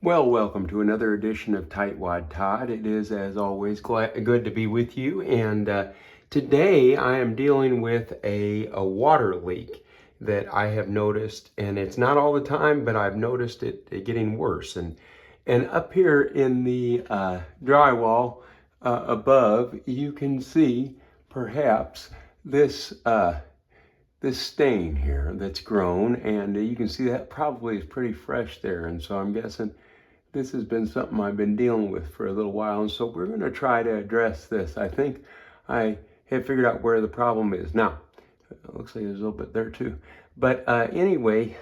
Well, welcome to another edition of Tightwad Todd. It is, as always, good to be with you. And today I am dealing with a water leak that I have noticed, and it's not all the time, but I've noticed it getting worse. And up here in the drywall above, you can see perhaps this this stain here that's grown, and you can see that probably is pretty fresh there. And so I'm guessing this has been something I've been dealing with for a little while, and so we're going to try to address this. I think I have figured out where the problem is. Now, it looks like there's a little bit there too. But anyway,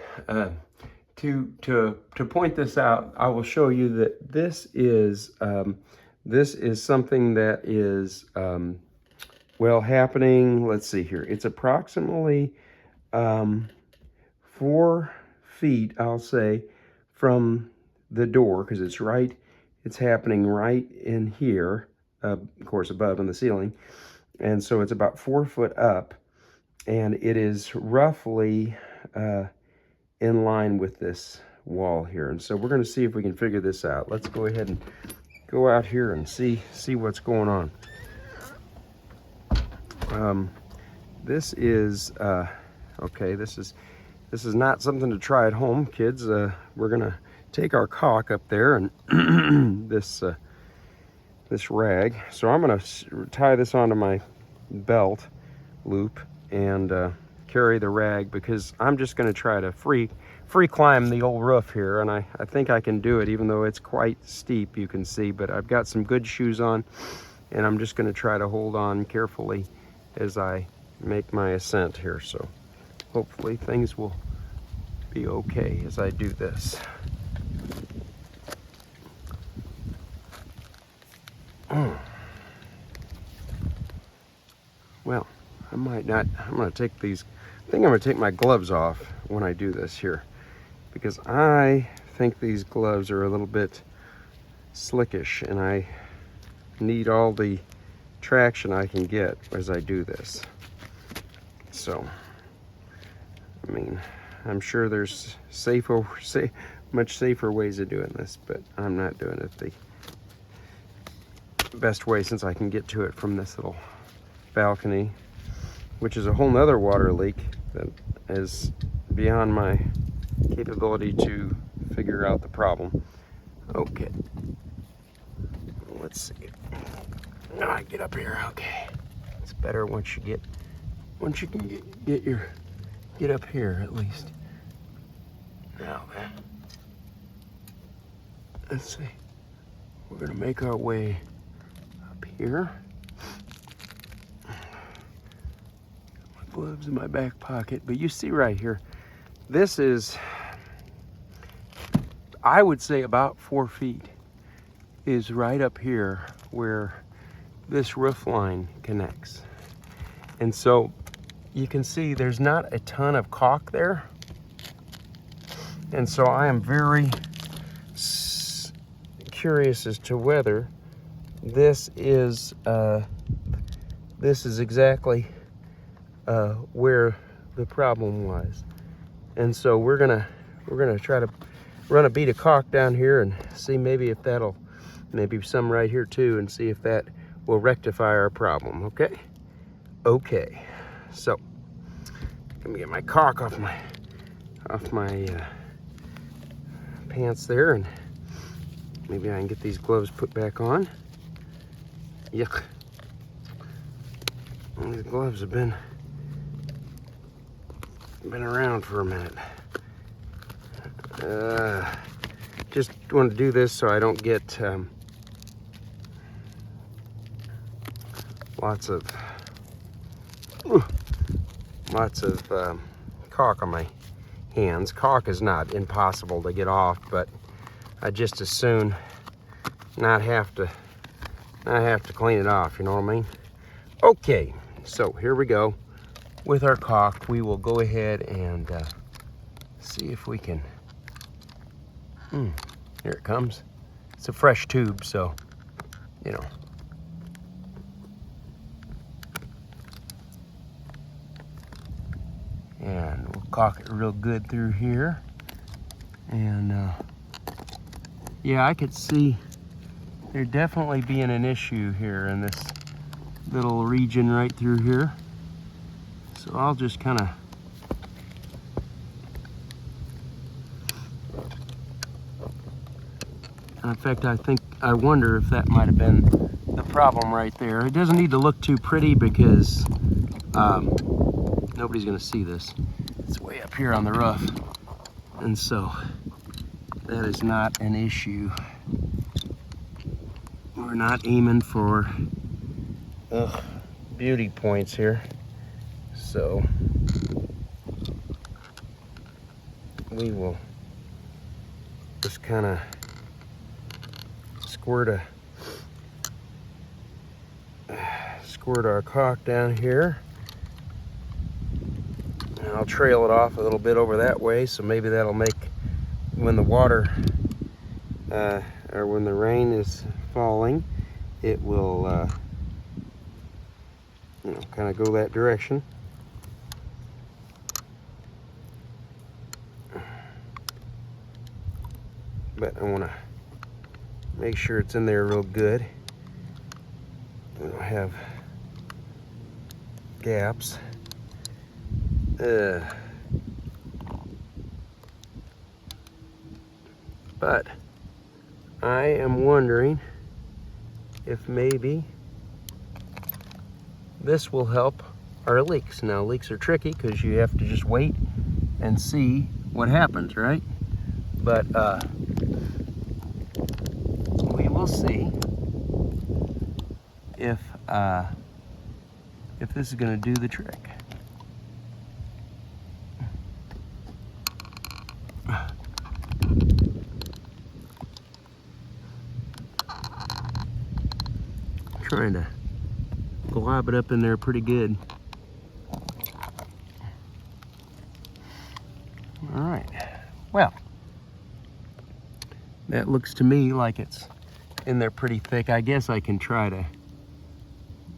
to point this out, I will show you that this is something that is well happening. Let's see here. It's approximately 4 feet, I'll say, from the door, because it's happening right in here, of course above in the ceiling, and so it's about 4 foot up, and it is roughly in line with this wall here. And so we're going to see if we can figure this out. Let's go ahead and go out here and see what's going on. This is okay. This is not something to try at home, kids. We're gonna take our caulk up there and this rag. So I'm gonna tie this onto my belt loop and carry the rag, because I'm just gonna try to free climb the old roof here, and I think I can do it, even though it's quite steep, you can see. But I've got some good shoes on, and I'm just gonna try to hold on carefully as I make my ascent here. So hopefully things will be okay as I do this. Well, I'm gonna take my gloves off when I do this here, because I think these gloves are a little bit slickish, and I need all the traction I can get as I do this. So, I mean, I'm sure there's much safer ways of doing this, but I'm not doing it the best way, since I can get to it from this little balcony, which is a whole nother water leak that is beyond my capability to figure out the problem. Okay, let's see. Now I get up here. Okay, it's better once you can get up here at least. Now then, let's see. We're gonna make our way up here. My gloves in my back pocket, but you see right here, this is, I would say, about 4 feet is right up here where this roof line connects. And so you can see there's not a ton of caulk there. And so I am very curious as to whether this is exactly where the problem was. And so we're gonna try to run a bead of caulk down here and see maybe if maybe some right here too, and see if that will rectify our problem. Okay, so let me get my caulk off my pants there, and maybe I can get these gloves put back on. Yuck. These gloves have been around for a minute. Just want to do this so I don't get lots of caulk on my hands. Caulk is not impossible to get off, but I just as soon not have to clean it off, you know what I mean? Okay, so here we go with our caulk. We will go ahead and see if we can. Here it comes. It's a fresh tube, so you know. And we'll caulk it real good through here, and yeah, I could see there definitely being an issue here in this little region right through here. So I'll just kind of in fact, I wonder if that might have been the problem right there. It doesn't need to look too pretty because nobody's going to see this. It's way up here on the roof. And so that is not an issue. We're not aiming for beauty points here. So we will just kind of squirt our caulk down here. And I'll trail it off a little bit over that way, so maybe that'll make, when the water or when the rain is falling, it will you know, kind of go that direction. But I want to make sure it's in there real good. We don't have gaps. But I am wondering if maybe this will help our leaks. Now, leaks are tricky because you have to just wait and see what happens, right? But we will see if this is going to do the trick. Trying to glob it up in there pretty good. All right, well, that looks to me like it's in there pretty thick. I guess I can try to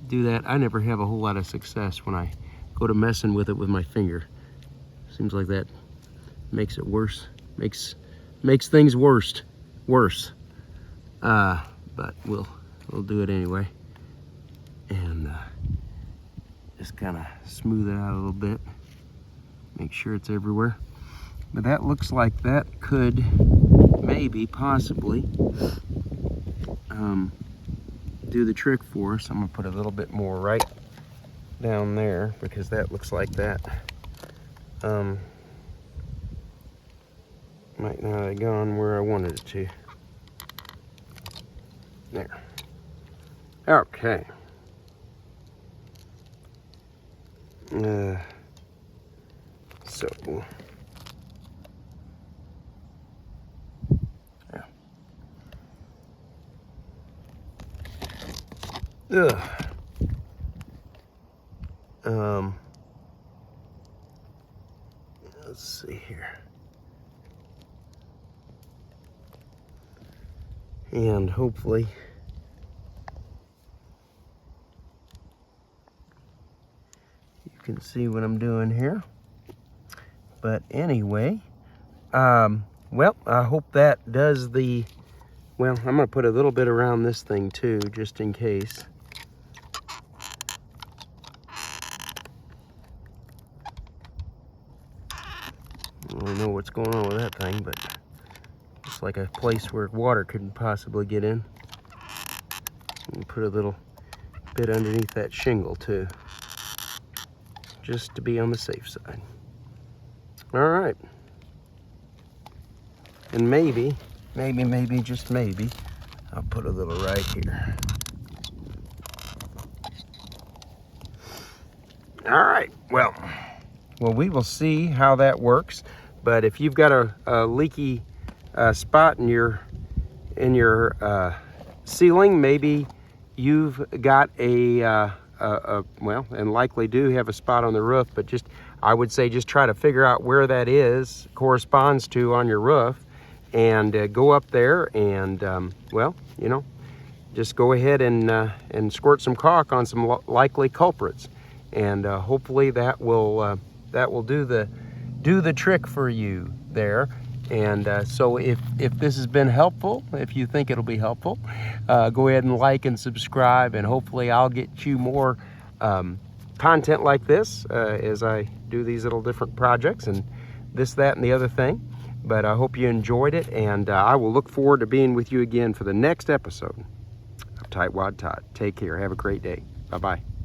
do that. I never have a whole lot of success when I go to messing with it with my finger. Seems like that makes it worse, makes things worse. But we'll do it anyway. And just kind of smooth it out a little bit, make sure it's everywhere. But that looks like that could maybe possibly do the trick for us. I'm gonna put a little bit more right down there because that looks like that might not have gone where I wanted it to. There. Okay. So yeah. Let's see here. And hopefully you can see what I'm doing here. But anyway, well, I hope that does the, well, I'm gonna put a little bit around this thing too, just in case. I don't really know what's going on with that thing, but it's like a place where water couldn't possibly get in. And put a little bit underneath that shingle too, just to be on the safe side. All right. And maybe, just maybe, I'll put a little right here. All right, well, we will see how that works. But if you've got a leaky spot in your ceiling, maybe you've got well, and likely do have a spot on the roof, but just, I would say just try to figure out where that corresponds to on your roof, and go up there and, well, you know, just go ahead and squirt some caulk on some likely culprits, and hopefully that will do the trick for you there. And so if this has been helpful, if you think it'll be helpful, go ahead and like and subscribe, and hopefully I'll get you more content like this as I do these little different projects and this, that, and the other thing. But I hope you enjoyed it, and I will look forward to being with you again for the next episode of Tightwad Todd. Take care. Have a great day. Bye-bye.